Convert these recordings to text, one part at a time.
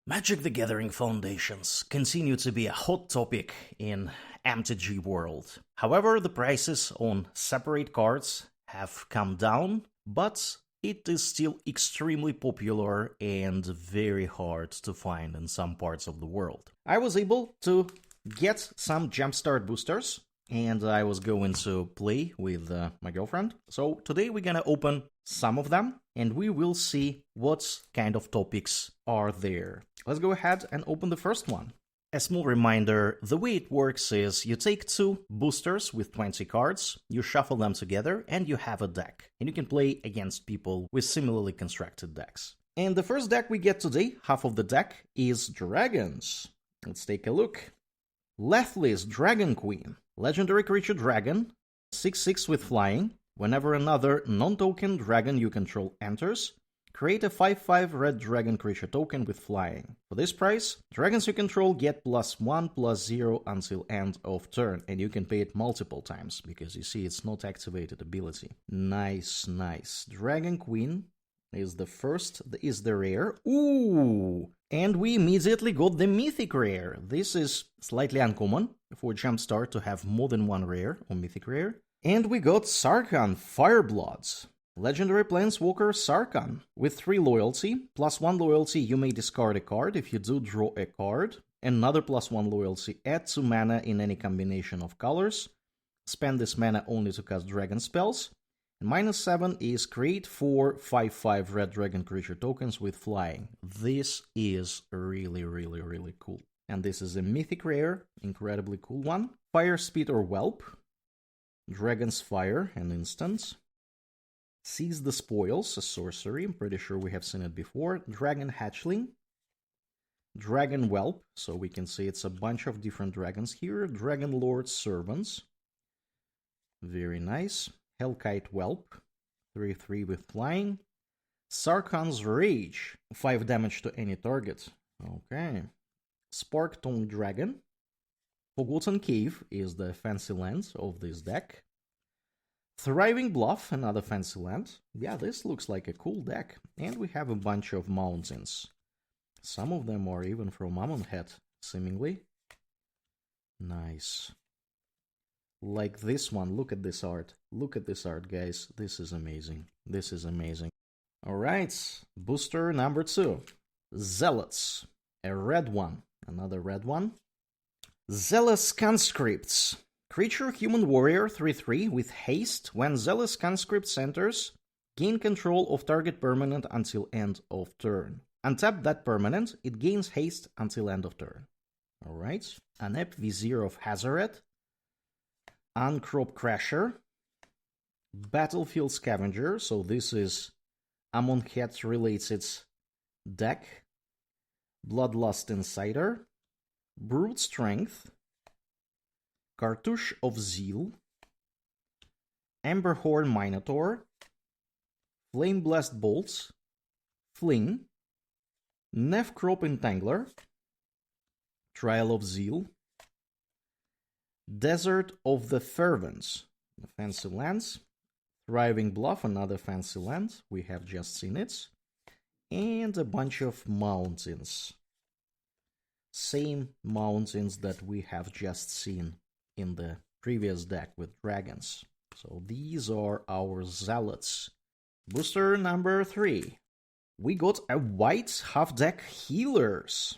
Magic the Gathering Foundations continue to be a hot topic in MTG world. However, the prices on separate cards have come down, but it is still extremely popular and very hard to find in some parts of the world. I was able to get some Jumpstart Boosters, and I was going to play with my girlfriend. So today we're gonna open some of them, and we will see what kind of topics are there. Let's go ahead and open the first one. A small reminder, the way it works is you take two boosters with 20 cards, you shuffle them together, and you have a deck. And you can play against people with similarly constructed decks. And the first deck we get today, half of the deck, is Dragons. Let's take a look. Lethley's Dragon Queen. Legendary creature dragon, 6/6 with flying. Whenever another non-token dragon you control enters, create a 5/5 red dragon creature token with flying. For this price, dragons you control get +1/+0 until end of turn, and you can pay it multiple times, because you see it's not activated ability. Nice. Dragon Queen is the first, is the rare. Ooh! And we immediately got the mythic rare. This is slightly uncommon for Jumpstart to have more than one rare or mythic rare. And we got Sarkhan Firebloods. Legendary Planeswalker Sarkhan. With 3 loyalty, +1 loyalty, you may discard a card. If you do, draw a card. Another +1 loyalty, add 2 mana in any combination of colors. Spend this mana only to cast dragon spells. And -7 is create 4 5/5 red dragon creature tokens with flying. This is really cool. And this is a mythic rare, incredibly cool one. Fire Speed or Whelp. Dragon's Fire, an instant. Seize the Spoils, a sorcery. I'm pretty sure we have seen it before. Dragon Hatchling. Dragon Whelp, so we can see it's a bunch of different dragons here. Dragon Lord Servants. Very nice. Hellkite Whelp, 3/3 with flying. Sarkhan's Rage, 5 damage to any target. Okay. Spark Tongue Dragon. Forgotten Cave is the fancy land of this deck. Thriving Bluff, another fancy land. Yeah, this looks like a cool deck. And we have a bunch of mountains. Some of them are even from Amonhet, seemingly. Nice. Like this one, look at this art. Look at this art, guys. This is amazing. This is amazing. Alright, booster number 2. Zealots. A red one. Another red one. Zealous Conscripts. Creature human warrior 3/3 with haste. When Zealous Conscripts enters, gain control of target permanent until end of turn. Untap that permanent, it gains haste until end of turn. Alright. Anep Vizier of Hazaret. Uncrop Crasher, Battlefield Scavenger, so this is Amonhet related deck, Bloodlust Insider, Brute Strength, Cartouche of Zeal, Emberhorn Minotaur, Flame Blast Bolts, Fling, Nefcrop Entangler, Trial of Zeal, Desert of the Fervents, fancy lands. Thriving Bluff, another fancy land. We have just seen it. And a bunch of mountains. Same mountains that we have just seen in the previous deck with dragons. So these are our Zealots. Booster number 3. We got a white half-deck Healers.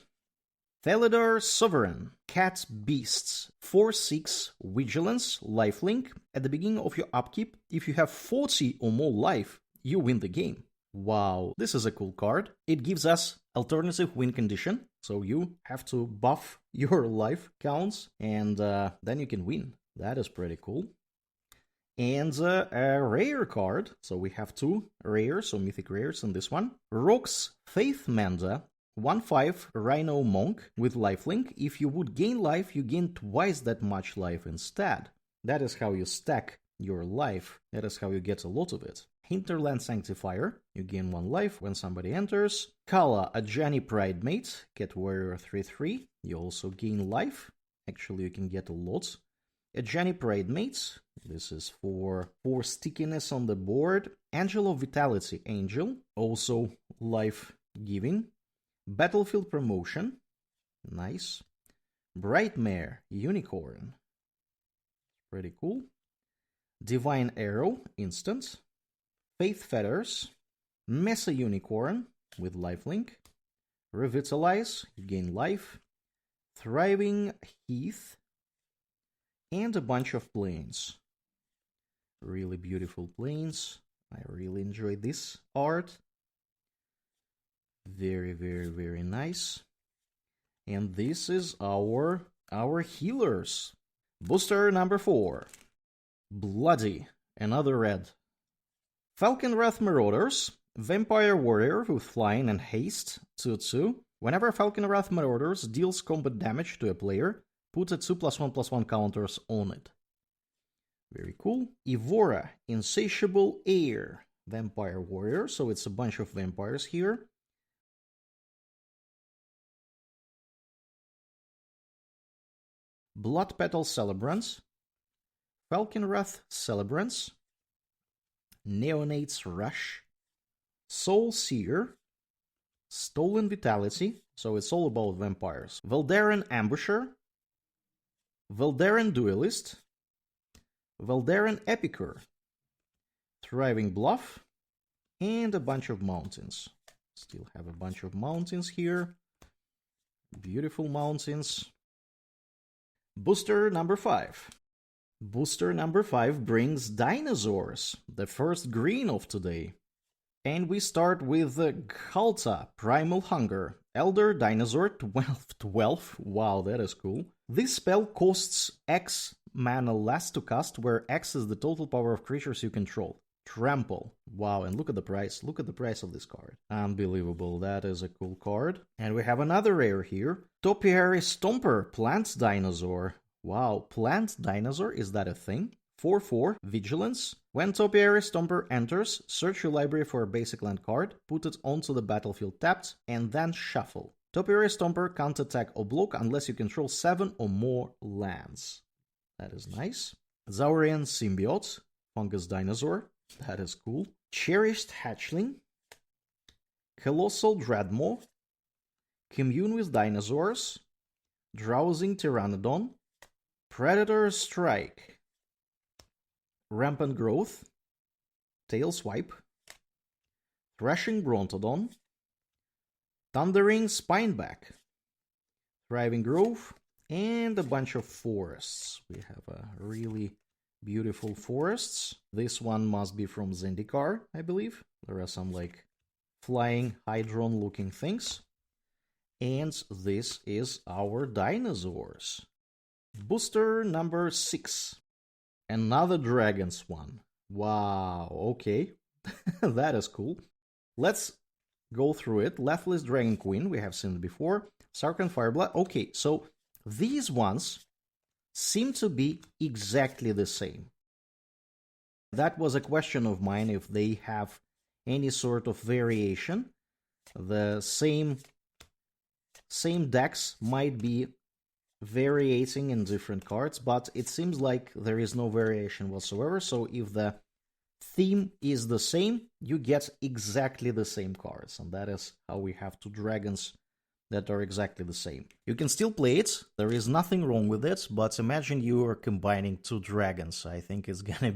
Felidar Sovereign, Cat Beasts, 4/6 Vigilance, Lifelink. At the beginning of your upkeep, if you have 40 or more life, you win the game. Wow, this is a cool card. It gives us alternative win condition, so you have to buff your life counts, and then you can win. That is pretty cool. And a rare card, so we have 2 rares, or mythic rares in this one. Rock's Faith Mender. 1/5 Rhino Monk with lifelink. If you would gain life, you gain twice that much life instead. That is how you stack your life. That is how you get a lot of it. Hinterland Sanctifier. You gain 1 life when somebody enters. Kala Ajani Pridemate. Cat Warrior 3/3. You also gain life. Actually, you can get a lot. Ajani Pridemate. This is for stickiness on the board. Angel of Vitality Angel. Also life giving. Battlefield Promotion. Nice. Brightmare Unicorn. Pretty cool. Divine Arrow Instant. Faith Feathers. Mesa Unicorn with lifelink. Revitalize, you gain life. Thriving Heath. And a bunch of planes. Really beautiful planes. I really enjoy this art. Very, very, very nice. And this is our healers. Booster number 4. Bloody, another red. Falconwrath Marauders, Vampire Warrior with flying and haste, 2/2. Whenever Falconwrath Marauders deals combat damage to a player, put a 2+1/+1 counters on it. Very cool. Evora, Insatiable Air, Vampire Warrior, so it's a bunch of vampires here. Blood Petal Celebrants, Falconwrath Celebrants, Neonate's Rush, Soul Seer, Stolen Vitality, so it's all about vampires, Veldaran Ambusher, Veldaran Duelist, Veldaran Epicure, Thriving Bluff, and a bunch of mountains. Still have a bunch of mountains here. Beautiful mountains. Booster number 5. Booster number 5 brings Dinosaurs, the first green of today. And we start with Ghalta, Primal Hunger, Elder Dinosaur 12. Wow, that is cool. This spell costs X mana less to cast, where X is the total power of creatures you control. Trample. Wow, and look at the price. Look at the price of this card. Unbelievable. That is a cool card. And we have another rare here. Topiary Stomper, Plant Dinosaur. Wow, Plant Dinosaur, is that a thing? 4/4, Vigilance. When Topiary Stomper enters, search your library for a basic land card, put it onto the battlefield tapped, and then shuffle. Topiary Stomper can't attack or block unless you control 7 or more lands. That is nice. Zaurian Symbiote, Fungus Dinosaur. That is cool. Cherished Hatchling. Colossal Dreadmaw. Commune with Dinosaurs. Drowsing Pteranodon. Predator Strike. Rampant Growth. Tail Swipe. Thrashing Brontodon. Thundering Spineback. Thriving Grove. And a bunch of forests. We have a really beautiful forests. This one must be from Zendikar, I believe. There are some like flying hydron looking things. And this is our Dinosaurs. Booster number 6. Another Dragon's one. Wow, okay. That is cool. Let's go through it. Lethless Dragon Queen, we have seen it before. Sarkhan Fireblood. Okay, so these ones seem to be exactly the same. That was a question of mine, if they have any sort of variation. The same decks might be varying in different cards, but it seems like there is no variation whatsoever. So if the theme is the same, you get exactly the same cards, and that is how we have 2 dragons that are exactly the same. You can still play it, there is nothing wrong with it, but imagine you are combining 2 dragons. I think it's gonna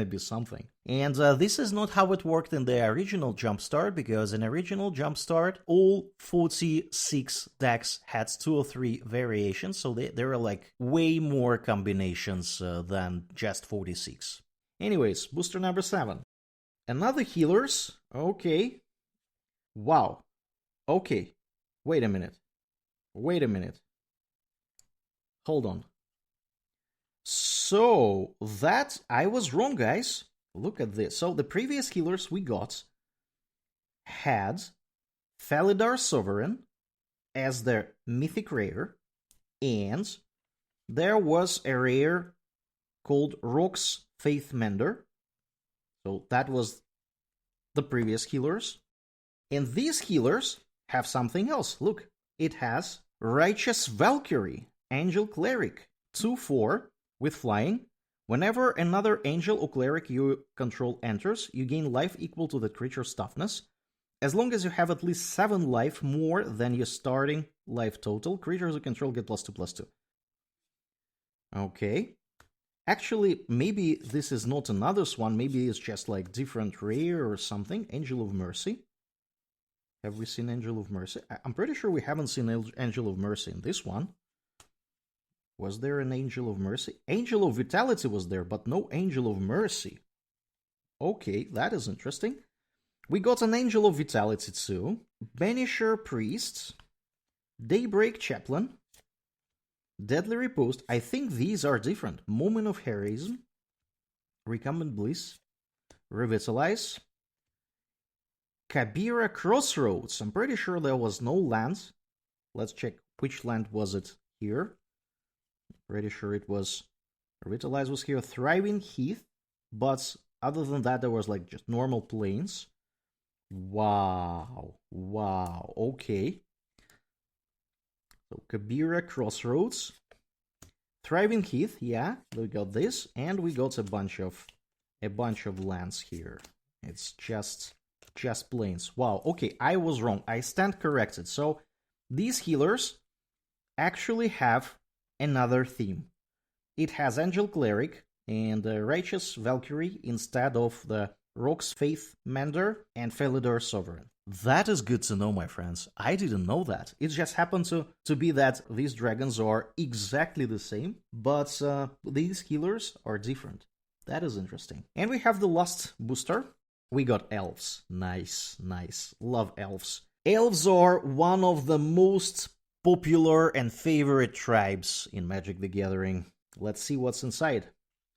be something. And this is not how it worked in the original Jumpstart, because in original Jumpstart, all 46 decks had 2 or 3 variations, so there are like way more combinations than just 46. Anyways, booster number 7. Another healers. Okay. Wow. Okay. Wait a minute. Hold on. So, that I was wrong, guys. Look at this. So, the previous healers we got had Felidar Sovereign as their mythic rare, and there was a rare called Rock's Faith Mender. So, that was the previous healers. And these healers have something else. Look, it has Righteous Valkyrie, Angel Cleric, 2/4 with flying. Whenever another angel or cleric you control enters, you gain life equal to the creature's toughness. As long as you have at least 7 life more than your starting life total, creatures you control get +2/+2. Okay. Actually, maybe this is not another swan. Maybe it's just like different rare or something. Angel of Mercy. Have we seen Angel of Mercy? I'm pretty sure we haven't seen Angel of Mercy in this one. Was there an Angel of Mercy? Angel of Vitality was there, but no Angel of Mercy. Okay, that is interesting. We got an Angel of Vitality too. Banisher Priest. Daybreak Chaplain. Deadly Riposte. I think these are different. Moment of Heroism. Recumbent Bliss. Revitalize. Kabira Crossroads. I'm pretty sure there was no land. Let's check which land was it here. Pretty sure it was... Revitalize was here. Thriving Heath. But other than that, there was like just normal plains. Wow. Wow. Okay. So Kabira Crossroads. Thriving Heath, yeah, we got this, and we got a bunch of lands here. It's just plains. Wow, okay, I was wrong. I stand corrected. So these healers actually have another theme. It has Angel Cleric and Righteous Valkyrie instead of the Rock's Faith Mender and Felidar Sovereign. That is good to know, my friends. I didn't know that. It just happened to be that these dragons are exactly the same, but these healers are different. That is interesting. And we have the last booster. We got Elves. Nice, nice. Love Elves. Elves are one of the most popular and favorite tribes in Magic the Gathering. Let's see what's inside.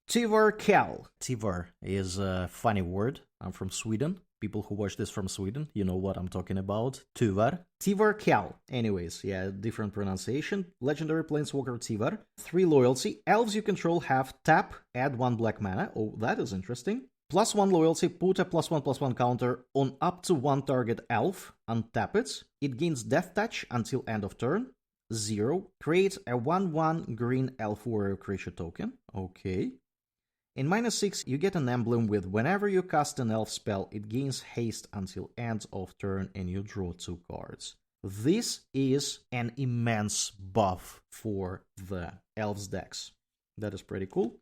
Tyvar Kal. Tyvar is a funny word. I'm from Sweden. People who watch this from Sweden, you know what I'm talking about. Tyvar. Tyvar Kal. Anyways, yeah, different pronunciation. Legendary Planeswalker Tyvar. 3 loyalty. Elves you control have tap, add 1 black mana. Oh, that is interesting. +1 loyalty, put a +1/+1 counter on up to 1 target elf, untap it. It gains Death Touch until end of turn. 0. Create a 1/1 green elf warrior creature token. Okay. In -6, you get an emblem with whenever you cast an elf spell, it gains haste until end of turn and you draw 2 cards. This is an immense buff for the elves decks. That is pretty cool.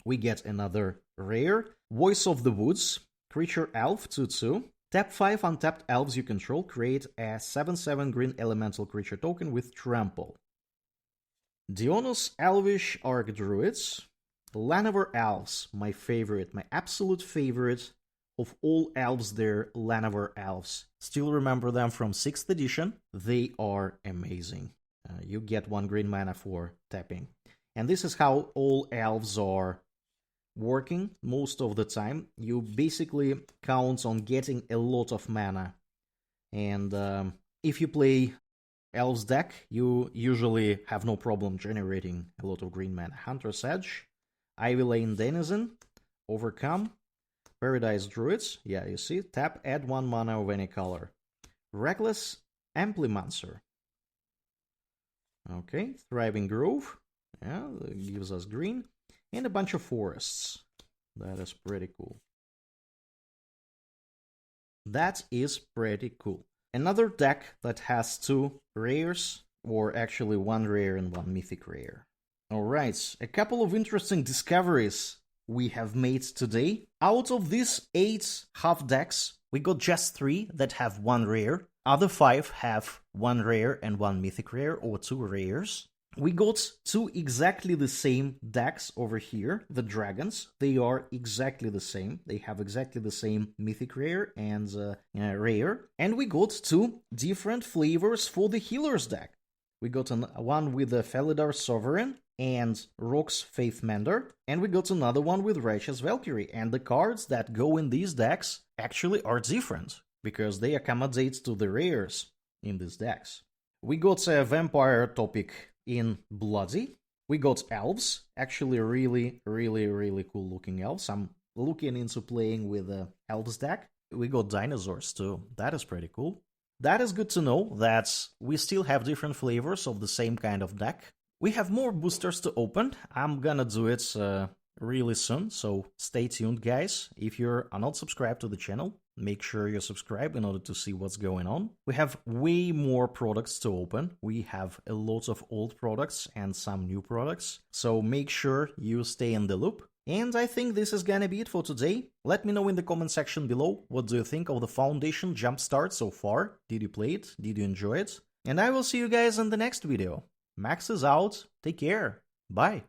We get another rare, Voice of the Woods, creature elf 2/2. Tap 5 untapped elves you control, create a 7/7 green elemental creature token with trample. Dion's Elvish Archdruids. Llanowar Elves, my favorite, my absolute favorite of all elves there, Llanowar Elves. Still remember them from 6th edition. They are amazing. You get 1 green mana for tapping. And this is how all elves are working most of the time. You basically count on getting a lot of mana. And if you play Elves deck, you usually have no problem generating a lot of green mana. Hunter's Edge. Ivy Lane Denizen, Overcome, Paradise Druids, yeah, you see, tap, add 1 mana of any color. Reckless Amplimancer. Okay, Thriving Grove, yeah, that gives us green, and a bunch of forests. That is pretty cool. That is pretty cool. Another deck that has 2 rares, or actually 1 rare and 1 mythic rare. Alright, a couple of interesting discoveries we have made today. Out of these 8 half decks, we got just 3 that have 1 rare. Other 5 have 1 rare and 1 mythic rare, or 2 rares. We got 2 exactly the same decks over here, the dragons. They are exactly the same. They have exactly the same mythic rare and rare. And we got 2 different flavors for the healers deck. We got one with the Felidar Sovereign and Rock's Faith Mender, and we got another one with Righteous Valkyrie. And the cards that go in these decks actually are different, because they accommodate to the rares in these decks. We got a vampire topic in Bloody. We got elves, actually really cool looking elves. I'm looking into playing with the elves deck. We got dinosaurs too. That is pretty cool. That is good to know that we still have different flavors of the same kind of deck. We have more boosters to open. I'm gonna do it really soon, so stay tuned, guys. If you're not subscribed to the channel, make sure you're subscribed in order to see what's going on. We have way more products to open. We have a lot of old products and some new products, so make sure you stay in the loop. And I think this is gonna be it for today. Let me know in the comment section below, what do you think of the Foundation Jumpstart so far? Did you play it? Did you enjoy it? And I will see you guys in the next video. Max is out. Take care. Bye.